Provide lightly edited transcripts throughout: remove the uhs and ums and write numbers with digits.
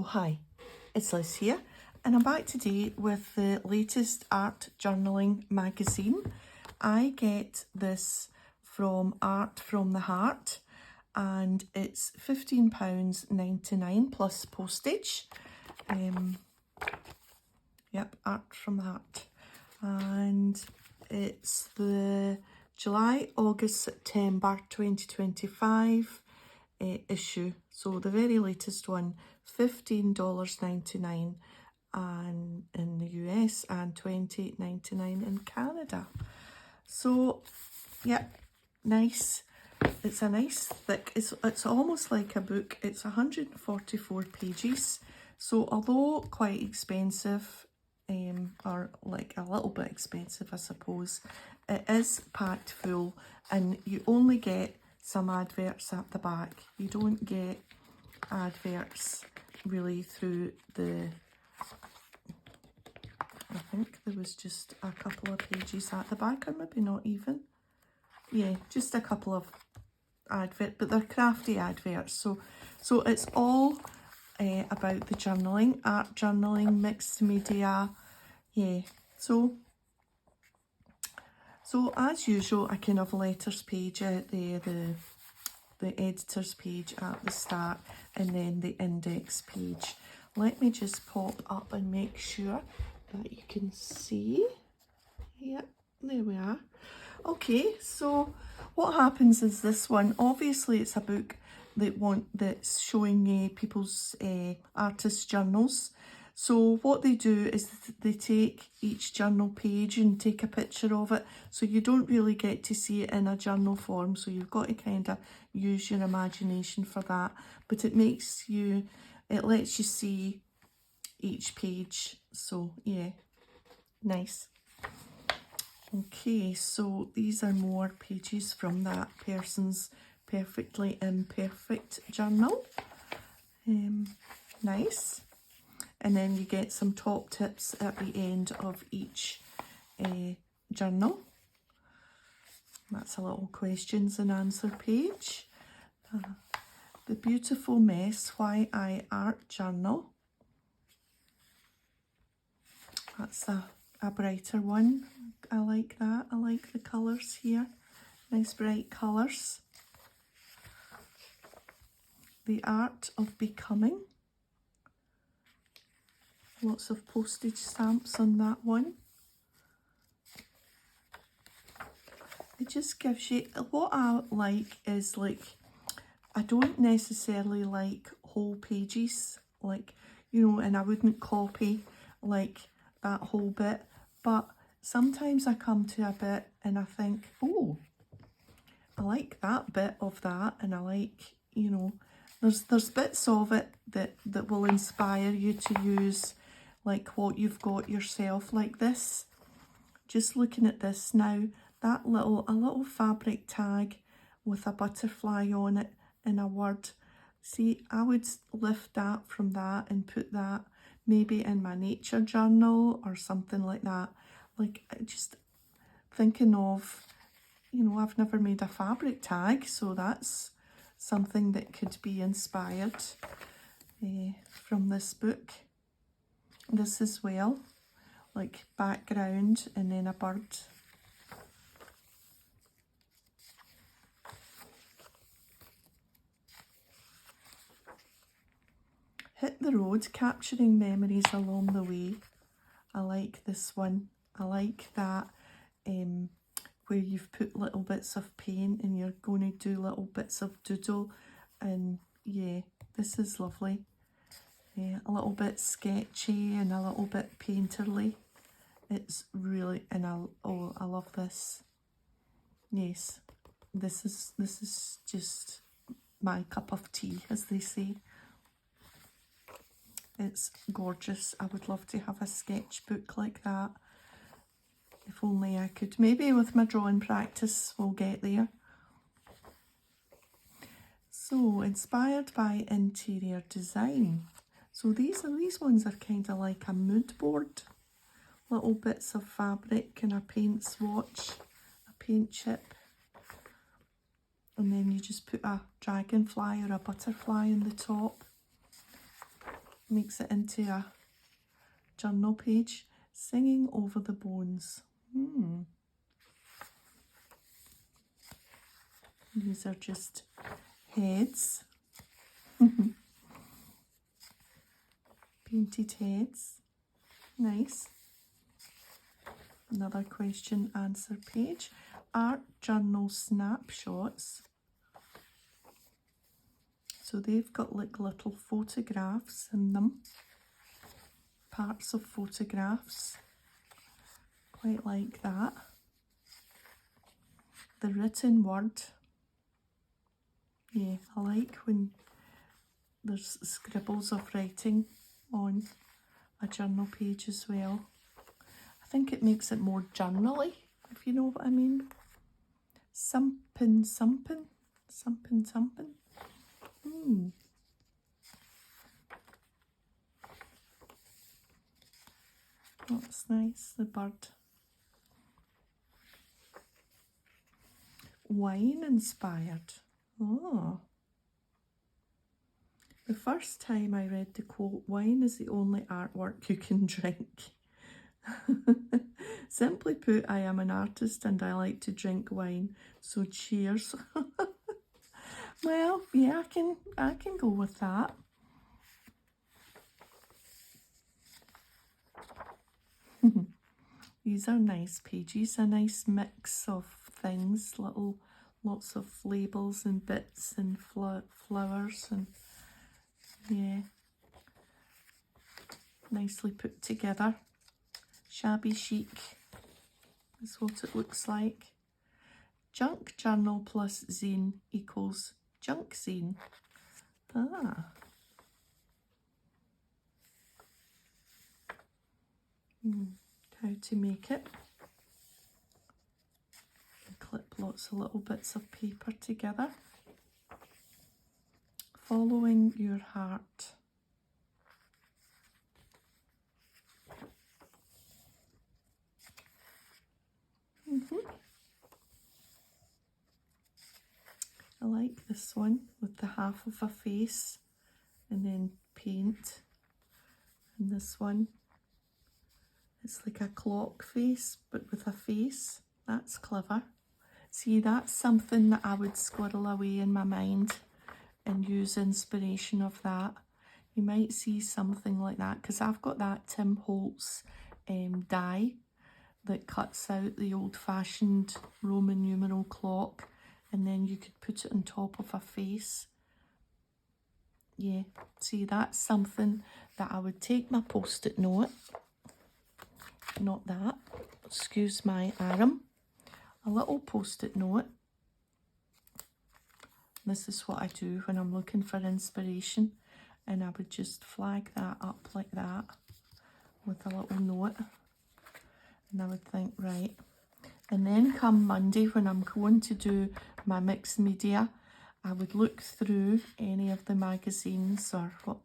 Hi, it's Liz here, and I'm back today with the latest art journaling magazine. I get this from Art from the Heart, and it's £15.99 plus postage. Yep, Art from the Heart. And it's the July, August, September 2025 issue. So the very latest one, $15.99 and in the US and $20.99 in Canada. So yeah, nice. It's a nice thick, it's almost like a book. It's 144 pages. So although quite expensive, or like a little bit expensive I suppose, it is packed full, and you only get some adverts at the back. You don't get adverts really through the, I think there was just a couple of pages at the back, or maybe not even. Yeah, just a couple of adverts, but they're crafty adverts. So it's all about the journaling, art journaling, mixed media. Yeah, so as usual, a kind of letters page out there, the editor's page at the start, and then the index page. Let me just pop up and make sure that you can see. Yep, there we are. Okay, so what happens is this one, obviously it's a book that's showing people's artist journals. So what they do is they take each journal page and take a picture of it, so you don't really get to see it in a journal form, so you've got to kind of use your imagination for that, but it lets you see each page. So yeah, nice. Okay, so these are more pages from that person's perfectly imperfect journal. Nice. And then you get some top tips at the end of each journal. That's a little questions and answer page. The Beautiful Mess, Why I Art Journal. That's a brighter one. I like that. I like the colours here. Nice bright colours. The Art of Becoming. Lots of postage stamps on that one. It just gives you, what I like is, like, I don't necessarily like whole pages, like, you know, and I wouldn't copy like that whole bit, but sometimes I come to a bit and I think, oh, I like that bit of that, and I like, you know, there's bits of it that will inspire you to use, like what you've got yourself, like this. Just looking at this now, that a little fabric tag with a butterfly on it and a word. See, I would lift that from that and put that maybe in my nature journal or something like that. Like, just thinking of, you know, I've never made a fabric tag, so that's something that could be inspired from this book. This as well, like background and then a bird. Hit the Road, Capturing Memories Along the Way. I like this one. I like that where you've put little bits of paint and you're going to do little bits of doodle, and yeah, this is lovely. A little bit sketchy and a little bit painterly. It's really, and I love this. Yes, this is just my cup of tea, as they say. It's gorgeous. I would love to have a sketchbook like that. If only I could. Maybe with my drawing practice we'll get there. So, inspired by interior design. So these ones are kind of like a mood board. Little bits of fabric and a paint swatch, a paint chip. And then you just put a dragonfly or a butterfly on the top. makes it into a journal page. Singing over the bones. These are just heads. Painted heads. Nice. Another question answer page. Art journal snapshots. So they've got like little photographs in them. Parts of photographs. Quite like that. The written word. Yeah, I like when there's scribbles of writing on a journal page as well. I think it makes it more journally, if you know what I mean. Something, something, something, something. That's nice, the bird. Wine inspired. Oh. The first time I read the quote, wine is the only artwork you can drink. Simply put, I am an artist and I like to drink wine, so cheers. Well, yeah, I can go with that. These are nice pages, a nice mix of things, lots of labels and bits and flowers, and yeah, nicely put together. Shabby chic is what it looks like. Junk journal plus zine equals junk zine. Ah. How to make it. Clip lots of little bits of paper together. Following your heart. I like this one with the half of a face and then paint. And this one, it's like a clock face but with a face. That's clever. See, that's something that I would squirrel away in my mind and use inspiration of that. You might see something like that because I've got that Tim Holtz die that cuts out the old-fashioned Roman numeral clock, and then you could put it on top of a face. Yeah, see, that's something that I would take my post-it note, not that, excuse my arm, a little post-it note. This is what I do when I'm looking for inspiration, and I would just flag that up like that with a little note, and I would think, right. And then come Monday when I'm going to do my mixed media, I would look through any of the magazines, or what,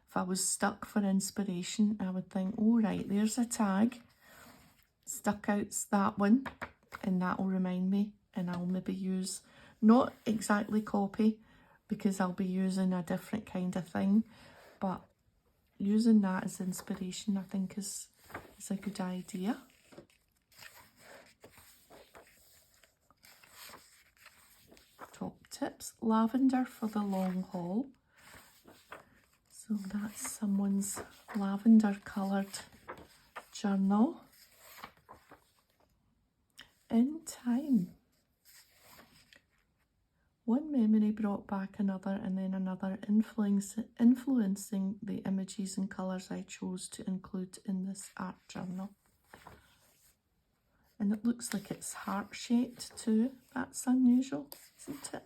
if I was stuck for inspiration, I would think, oh right, there's a tag, stuck out's that one, and that will remind me, and I'll maybe use, not exactly copy, because I'll be using a different kind of thing, but using that as inspiration I think is a good idea. Top tips, lavender for the long haul. So that's someone's lavender coloured journal. In time. One memory brought back another, and then another, influencing the images and colours I chose to include in this art journal. And it looks like it's heart-shaped too. That's unusual, isn't it?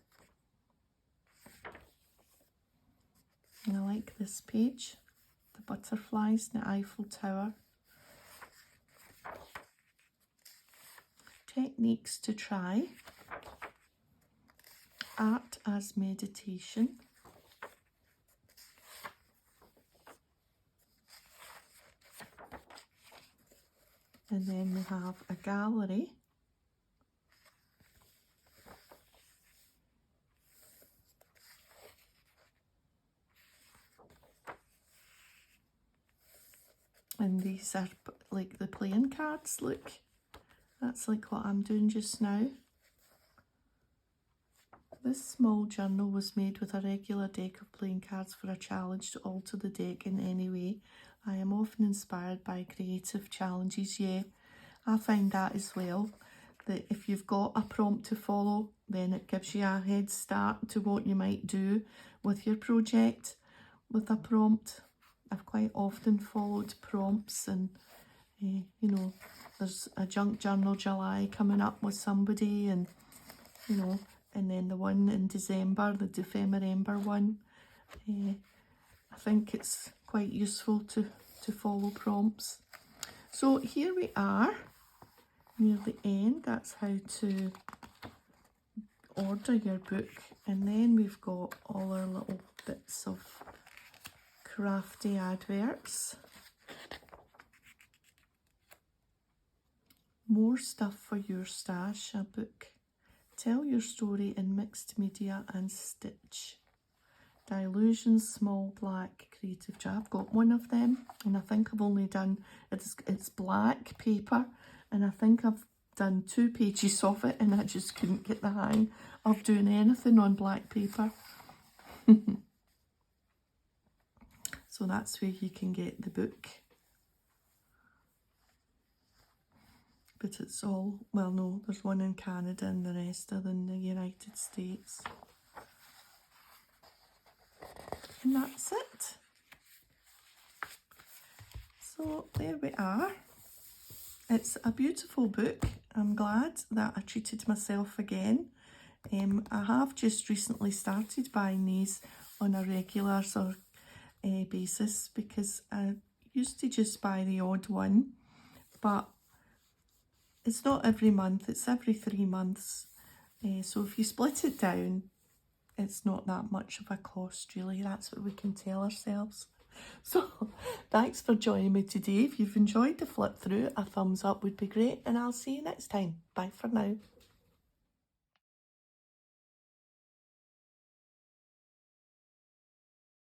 And I like this page. The butterflies, the Eiffel Tower. Techniques to try. Art as meditation. And then we have a gallery. And these are like the playing cards, look. That's like what I'm doing just now. This small journal was made with a regular deck of playing cards for a challenge to alter the deck in any way. I am often inspired by creative challenges. Yeah, I find that as well, that if you've got a prompt to follow, then it gives you a head start to what you might do with your project with a prompt. I've quite often followed prompts, and you know, there's a junk journal July coming up with somebody, and you know, and then the one in December, the Defemember one. I think it's quite useful to follow prompts. So here we are near the end. That's how to order your book, and then we've got all our little bits of crafty adverts. More stuff for your stash, a book. Tell your story in mixed media and stitch. Dilution, small black creative jar. I've got one of them, and I think I've only done, it's black paper, and I think I've done 2 pages of it, and I just couldn't get the hang of doing anything on black paper. So that's where you can get the book. But it's all, well, no, there's one in Canada and the rest are in the United States. And that's it. So there we are. It's a beautiful book. I'm glad that I treated myself again. I have just recently started buying these on a regular sort of basis, because I used to just buy the odd one, but it's not every month, it's every 3 months. So if you split it down, it's not that much of a cost really. That's what we can tell ourselves. So thanks for joining me today. If you've enjoyed the flip through, a thumbs up would be great, and I'll see you next time. Bye for now.